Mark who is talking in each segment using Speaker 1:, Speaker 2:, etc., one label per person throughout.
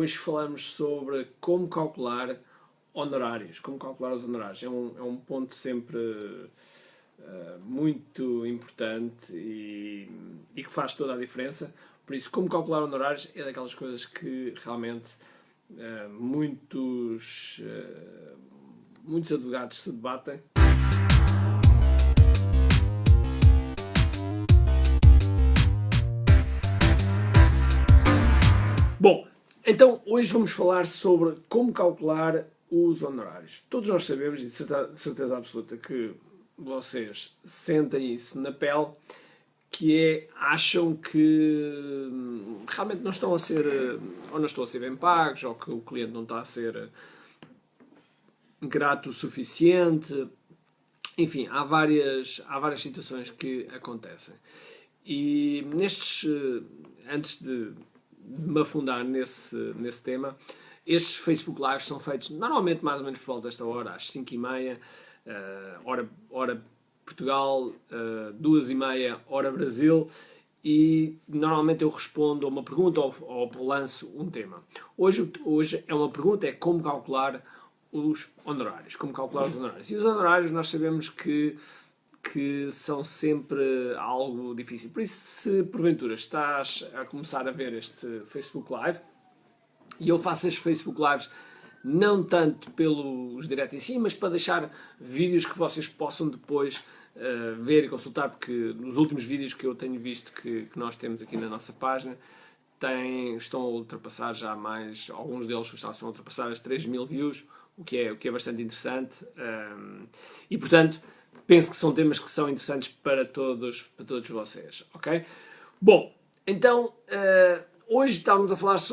Speaker 1: Hoje falamos sobre como calcular honorários, como calcular os honorários. É um ponto sempre muito importante e que faz toda a diferença. Por isso, como calcular honorários é daquelas coisas que realmente muitos advogados se debatem. Bom, então hoje vamos falar sobre como calcular os honorários. Todos nós sabemos, e de certeza absoluta que vocês sentem isso na pele, que acham que realmente não estão a ser, ou não estão a ser bem pagos, ou que o cliente não está a ser grato o suficiente. Enfim, há várias situações que acontecem. E antes de me afundar nesse tema, estes Facebook Lives são feitos normalmente mais ou menos por volta desta hora, às 5h30, hora Portugal, 2h30, hora Brasil, e normalmente eu respondo a uma pergunta ou lanço um tema. Hoje é uma pergunta, é como calcular os honorários. Como calcular os honorários. E os honorários nós sabemos que são sempre algo difícil. Por isso, se porventura estás a começar a ver este Facebook Live, e eu faço estes Facebook Lives não tanto pelos diretos em si, mas para deixar vídeos que vocês possam depois ver e consultar, porque nos últimos vídeos que eu tenho visto que nós temos aqui na nossa página, estão a ultrapassar já mais, alguns deles estão a ultrapassar as 3.000 views, o que é bastante interessante, e portanto penso que são temas que são interessantes para todos vocês, ok? Bom, então hoje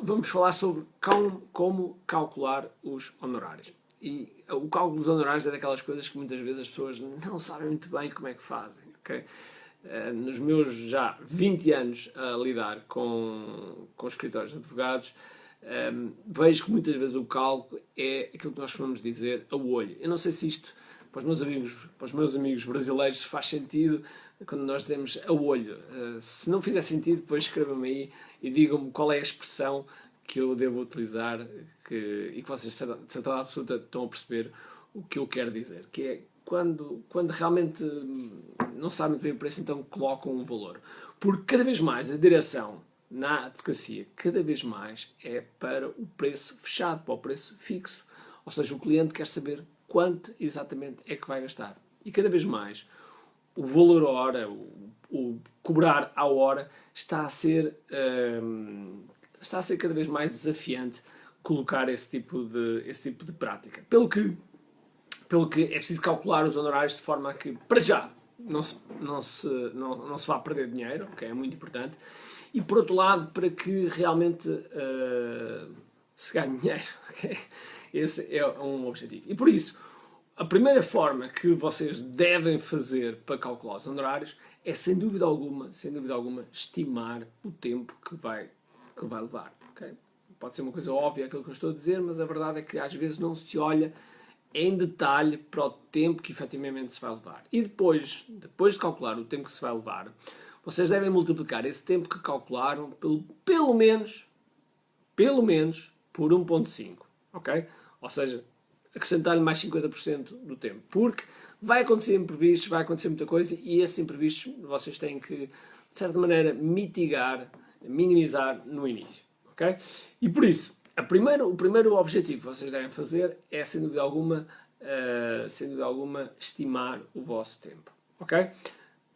Speaker 1: vamos falar sobre como calcular os honorários. E o cálculo dos honorários é daquelas coisas que muitas vezes as pessoas não sabem muito bem como é que fazem, ok? Nos meus já 20 anos a lidar com escritórios de advogados, vejo que muitas vezes o cálculo é aquilo que nós costumamos dizer a olho. Eu não sei se isto para os meus amigos brasileiros faz sentido quando nós dizemos a olho. Se não fizer sentido, depois escrevam-me aí e digam-me qual é a expressão que eu devo utilizar e que vocês, de certeza absoluta, estão a perceber o que eu quero dizer. Que é quando realmente não sabem muito bem o preço, então colocam um valor. Porque cada vez mais a direção na advocacia, cada vez mais é para o preço fechado, para o preço fixo. Ou seja, o cliente quer saber quanto exatamente é que vai gastar. E cada vez mais o valor à hora, o cobrar à hora, está a ser cada vez mais desafiante colocar esse tipo de prática. Pelo que é preciso calcular os honorários de forma a que, para já, não se vá perder dinheiro, que é muito importante, e por outro lado, para que realmente se ganhe dinheiro. Okay? Esse é um objetivo. E por isso, a primeira forma que vocês devem fazer para calcular os honorários é, sem dúvida alguma, estimar o tempo que vai levar. Okay? Pode ser uma coisa óbvia aquilo que eu estou a dizer, mas a verdade é que às vezes não se olha em detalhe para o tempo que efetivamente se vai levar. E depois de calcular o tempo que se vai levar, vocês devem multiplicar esse tempo que calcularam pelo menos por 1.5. Ok? Ou seja, acrescentar-lhe mais 50% do tempo. Porque vai acontecer imprevistos, vai acontecer muita coisa e esses imprevistos vocês têm que, de certa maneira, minimizar no início. Ok? E por isso, o primeiro objetivo que vocês devem fazer é, sem dúvida alguma, estimar o vosso tempo. Ok?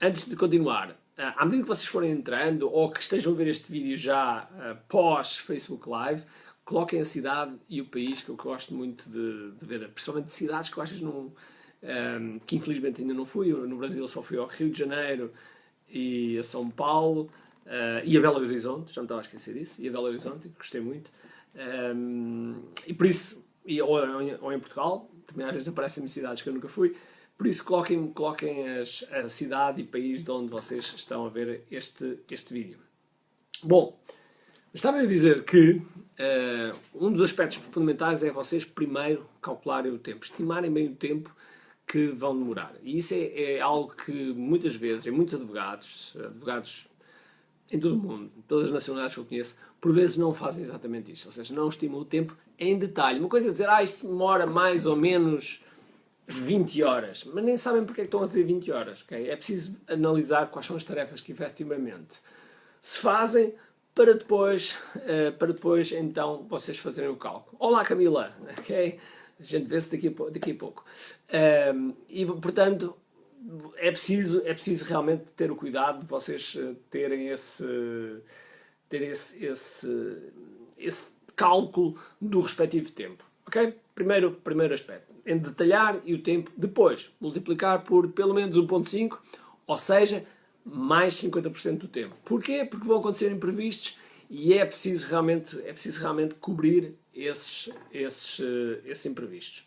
Speaker 1: Antes de continuar, à medida que vocês forem entrando ou que estejam a ver este vídeo já pós Facebook Live, coloquem a cidade e o país, que eu gosto muito de ver, principalmente cidades que eu às vezes que infelizmente ainda não fui. Eu, no Brasil só fui ao Rio de Janeiro e a São Paulo e a Belo Horizonte, já me estava a esquecer disso, e a Belo Horizonte, gostei muito. E por isso, ou em Portugal, também às vezes aparecem-me cidades que eu nunca fui, por isso coloquem a cidade e país de onde vocês estão a ver este vídeo. Bom, estava a dizer que um dos aspectos fundamentais é vocês primeiro calcularem o tempo, estimarem bem o tempo que vão demorar. E isso é algo que muitas vezes, em muitos advogados em todo o mundo, todas as nacionalidades que eu conheço, por vezes não fazem exatamente isto. Ou seja, não estimam o tempo em detalhe. Uma coisa é dizer, isto demora mais ou menos 20 horas, mas nem sabem porque é que estão a dizer 20 horas. Okay? É preciso analisar quais são as tarefas que efetivamente se fazem para depois então vocês fazerem o cálculo. Olá Camila, ok? A gente vê-se daqui a pouco. E portanto é preciso realmente ter o cuidado de vocês terem esse cálculo do respectivo tempo. Ok? Primeiro aspecto, em detalhar e o tempo, depois multiplicar por pelo menos 1.5, ou seja, mais 50% do tempo. Porquê? Porque vão acontecer imprevistos e é preciso realmente cobrir esses imprevistos.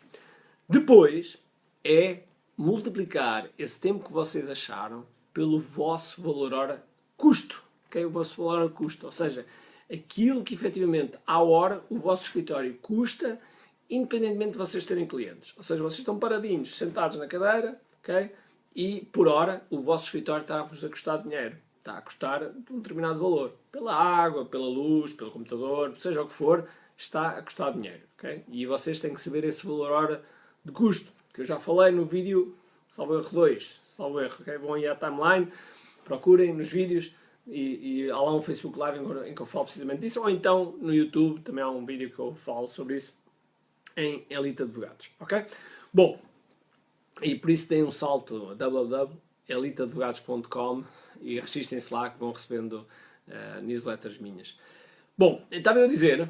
Speaker 1: Depois é multiplicar esse tempo que vocês acharam pelo vosso valor hora custo. Okay? O vosso valor hora custo, ou seja, aquilo que efetivamente à hora o vosso escritório custa, independentemente de vocês terem clientes. Ou seja, vocês estão paradinhos, sentados na cadeira, okay? E por hora o vosso escritório está-vos a custar dinheiro. Está a custar um determinado valor. Pela água, pela luz, pelo computador, seja o que for, está a custar dinheiro. Okay? E vocês têm que saber esse valor hora de custo, que eu já falei no vídeo, salvo erro 2, okay? Vão aí à timeline, procurem nos vídeos e há lá um Facebook Live em que eu falo precisamente disso, ou então no YouTube também há um vídeo que eu falo sobre isso em Elite Advogados. Ok? Bom, e por isso tem um salto a www.eliteadvogados.com e registrem-se lá que vão recebendo newsletters minhas. Bom, estava eu a dizer,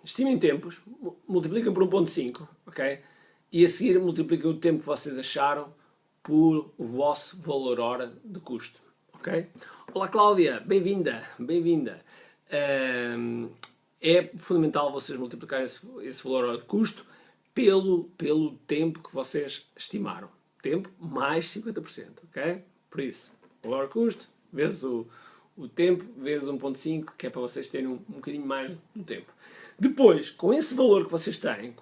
Speaker 1: estimem tempos, multipliquem por 1.5, ok? E a seguir multipliquem o tempo que vocês acharam por o vosso valor hora de custo, ok? Olá Cláudia, bem-vinda, bem-vinda. É fundamental vocês multiplicarem esse valor hora de custo pelo tempo que vocês estimaram. Tempo mais 50%, ok? Por isso, valor custo, vezes o tempo, vezes 1.5, que é para vocês terem um bocadinho mais do tempo. Depois, com esse valor que vocês têm,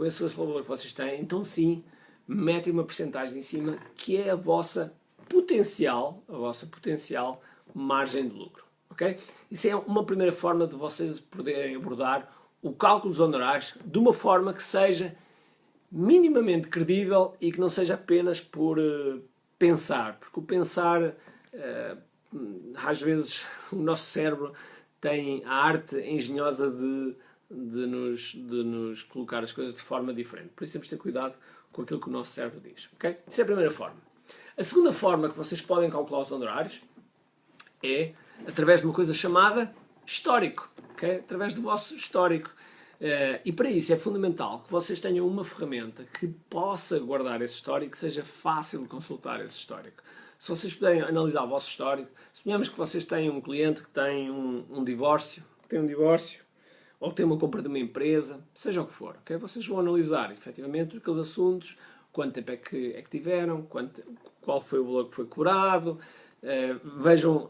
Speaker 1: então sim, metem uma percentagem em cima que é a vossa potencial margem de lucro, ok? Isso é uma primeira forma de vocês poderem abordar o cálculo dos honorários de uma forma que seja minimamente credível e que não seja apenas por pensar, porque o pensar, às vezes, o nosso cérebro tem a arte engenhosa de nos colocar as coisas de forma diferente. Por isso temos de ter cuidado com aquilo que o nosso cérebro diz. Okay? Essa é a primeira forma. A segunda forma que vocês podem calcular os honorários é através de uma coisa chamada histórico. Okay? Através do vosso histórico. E para isso é fundamental que vocês tenham uma ferramenta que possa guardar esse histórico, que seja fácil de consultar esse histórico. Se vocês puderem analisar o vosso histórico, suponhamos que vocês têm um cliente que tem um divórcio, ou tem uma compra de uma empresa, seja o que for, okay? Vocês vão analisar efetivamente aqueles assuntos, quanto tempo é que tiveram, qual foi o valor que foi cobrado, vejam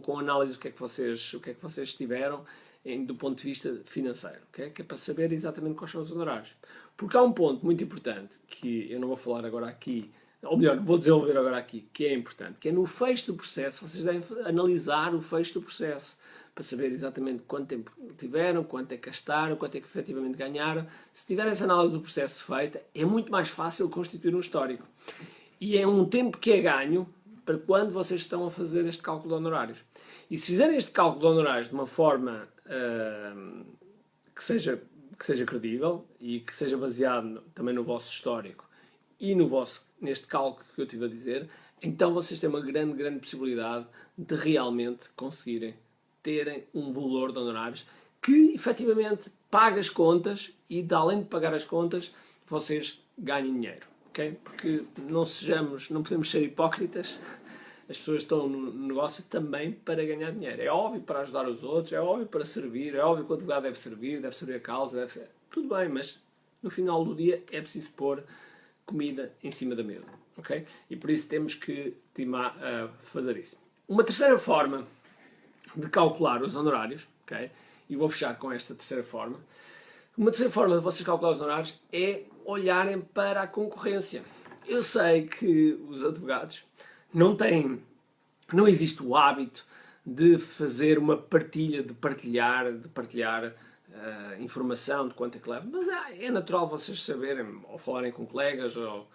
Speaker 1: com análise o que é que vocês tiveram do ponto de vista financeiro, okay? Que é para saber exatamente quais são os honorários. Porque há um ponto muito importante que eu não vou falar agora aqui, ou melhor, vou desenvolver agora aqui, que é importante, que é no fecho do processo, vocês devem analisar o fecho do processo, para saber exatamente quanto tempo tiveram, quanto é que gastaram, quanto é que efetivamente ganharam. Se tiverem essa análise do processo feita, é muito mais fácil constituir um histórico. E é um tempo que é ganho para quando vocês estão a fazer este cálculo de honorários. E se fizerem este cálculo de honorários de uma forma que seja credível e que seja baseado também no vosso histórico e neste cálculo que eu estive a dizer, então vocês têm uma grande possibilidade de realmente conseguirem terem um valor de honorários que efetivamente paga as contas e, além de pagar as contas, vocês ganhem dinheiro. Okay? Porque não podemos ser hipócritas. As pessoas estão no negócio também para ganhar dinheiro. É óbvio para ajudar os outros, é óbvio para servir, é óbvio que o advogado deve servir a causa, tudo bem, mas no final do dia é preciso pôr comida em cima da mesa. Okay? E por isso temos que timar a fazer isso. Uma terceira forma de calcular os honorários, okay? E vou fechar com esta terceira forma. Uma terceira forma de vocês calcular os honorários é olharem para a concorrência. Eu sei que os advogados não têm não existe o hábito de fazer uma partilha, de partilhar informação de quanto é que leva. Mas é natural vocês saberem, ou falarem com colegas, ou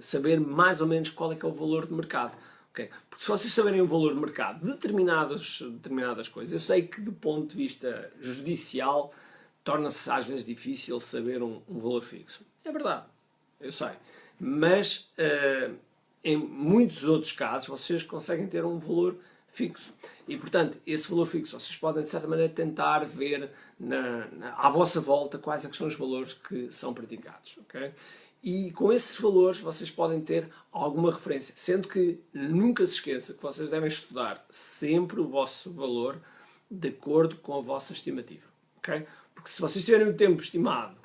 Speaker 1: saber mais ou menos qual é que é o valor de mercado. Okay? Porque se vocês saberem o valor de mercado de determinadas coisas, eu sei que do ponto de vista judicial torna-se às vezes difícil saber um valor fixo. É verdade, eu sei. Mas em muitos outros casos vocês conseguem ter um valor fixo. E, portanto, esse valor fixo vocês podem, de certa maneira, tentar ver à vossa volta quais é que são os valores que são praticados. Okay? E com esses valores vocês podem ter alguma referência. Sendo que nunca se esqueça que vocês devem estudar sempre o vosso valor de acordo com a vossa estimativa. Okay? Porque se vocês tiverem o tempo estimado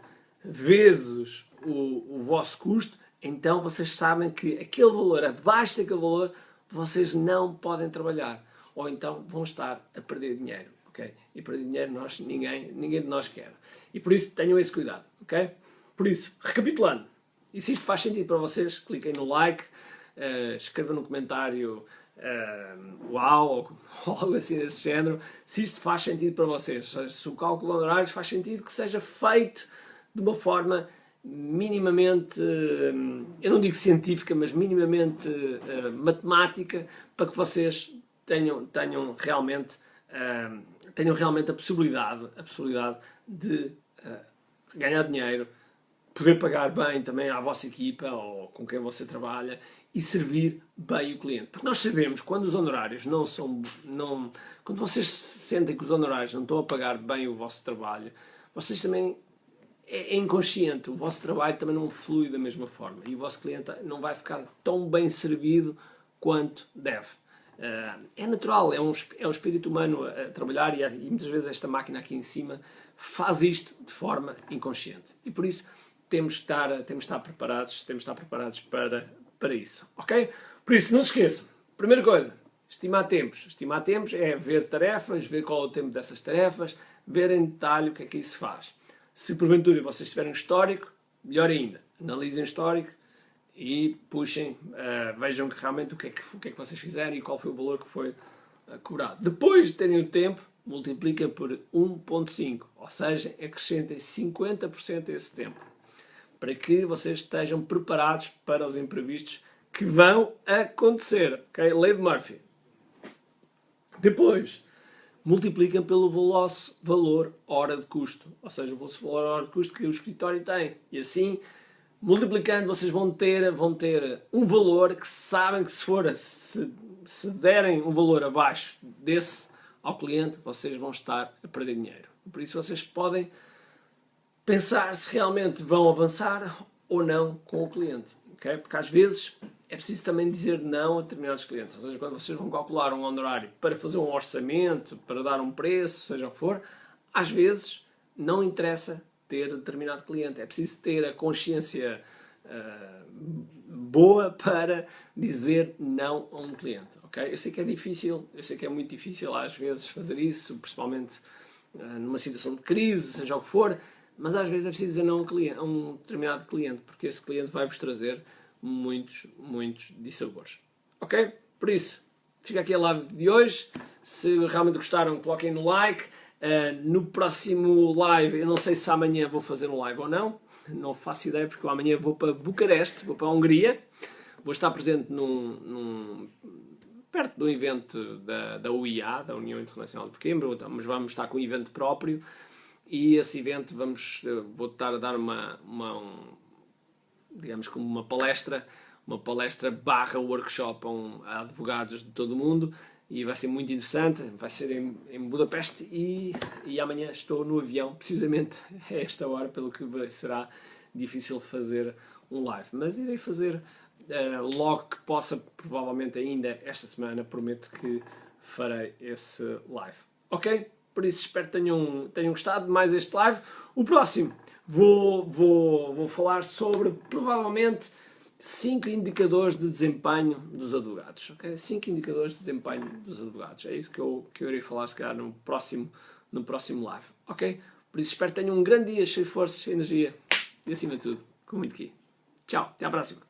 Speaker 1: vezes o vosso custo, então vocês sabem que aquele valor, abaixo daquele valor, vocês não podem trabalhar. Ou então vão estar a perder dinheiro. Okay? E perder dinheiro ninguém de nós quer. E por isso tenham esse cuidado. Okay? Por isso, recapitulando, e se isto faz sentido para vocês, cliquem no like, escrevam no comentário uau, ou algo assim desse género, se isto faz sentido para vocês. Ou seja, se o cálculo de honorários faz sentido que seja feito de uma forma minimamente, eu não digo científica, mas minimamente matemática, para que vocês tenham realmente a possibilidade de ganhar dinheiro, poder pagar bem também à vossa equipa ou com quem você trabalha e servir bem o cliente. Porque nós sabemos, quando os honorários quando vocês sentem que os honorários não estão a pagar bem o vosso trabalho, vocês também, é inconsciente, o vosso trabalho também não flui da mesma forma e o vosso cliente não vai ficar tão bem servido quanto deve. É natural, é um espírito humano a trabalhar e muitas vezes esta máquina aqui em cima faz isto de forma inconsciente. E por isso temos de estar preparados para isso. Ok? Por isso, não se esqueçam. Primeira coisa, estimar tempos. Estimar tempos é ver tarefas, ver qual é o tempo dessas tarefas, ver em detalhe o que é que isso faz. Se porventura vocês tiverem um histórico, melhor ainda. Analisem o histórico e puxem, vejam realmente o que é que vocês fizeram e qual foi o valor que foi cobrado. Depois de terem o tempo, multipliquem por 1.5, ou seja, acrescentem 50% a esse tempo, para que vocês estejam preparados para os imprevistos que vão acontecer. Okay? Lei de Murphy. Depois, multipliquem pelo vosso valor hora de custo, ou seja, o vosso valor hora de custo que o escritório tem. E assim, multiplicando, vocês vão ter um valor que sabem que se derem um valor abaixo desse ao cliente, vocês vão estar a perder dinheiro. Por isso vocês podem pensar se realmente vão avançar ou não com o cliente. Okay? Porque às vezes é preciso também dizer não a determinados clientes. Ou seja, quando vocês vão calcular um honorário para fazer um orçamento, para dar um preço, seja o que for, às vezes não interessa ter determinado cliente. É preciso ter a consciência boa para dizer não a um cliente. Okay? Eu sei que é difícil, eu sei que é muito difícil às vezes fazer isso, principalmente numa situação de crise, seja o que for, mas às vezes é preciso dizer não a um determinado cliente, porque esse cliente vai-vos trazer muitos dissabores. Ok? Por isso, fica aqui a live de hoje. Se realmente gostaram, coloquem no like. No próximo live, eu não sei se amanhã vou fazer um live ou não. Não faço ideia, porque eu amanhã vou para Bucareste, vou para a Hungria. Vou estar presente perto do evento da UIA, da União Internacional de Coimbra, mas vamos estar com um evento próprio. E esse evento vou estar a dar digamos como uma palestra / workshop a advogados de todo o mundo e vai ser muito interessante, vai ser em Budapeste e amanhã estou no avião, precisamente a esta hora, pelo que será difícil fazer um live, mas irei fazer logo que possa, provavelmente ainda esta semana, prometo que farei esse live. Ok? Por isso espero que tenham gostado de mais este live. O próximo vou falar sobre, provavelmente, 5 indicadores de desempenho dos advogados. Okay? 5 indicadores de desempenho dos advogados. É isso que eu irei falar, se calhar, no próximo live. Ok? Por isso espero que tenham um grande dia, cheio de força, cheio de energia e, acima de tudo, com muito aqui. Tchau, até à próxima.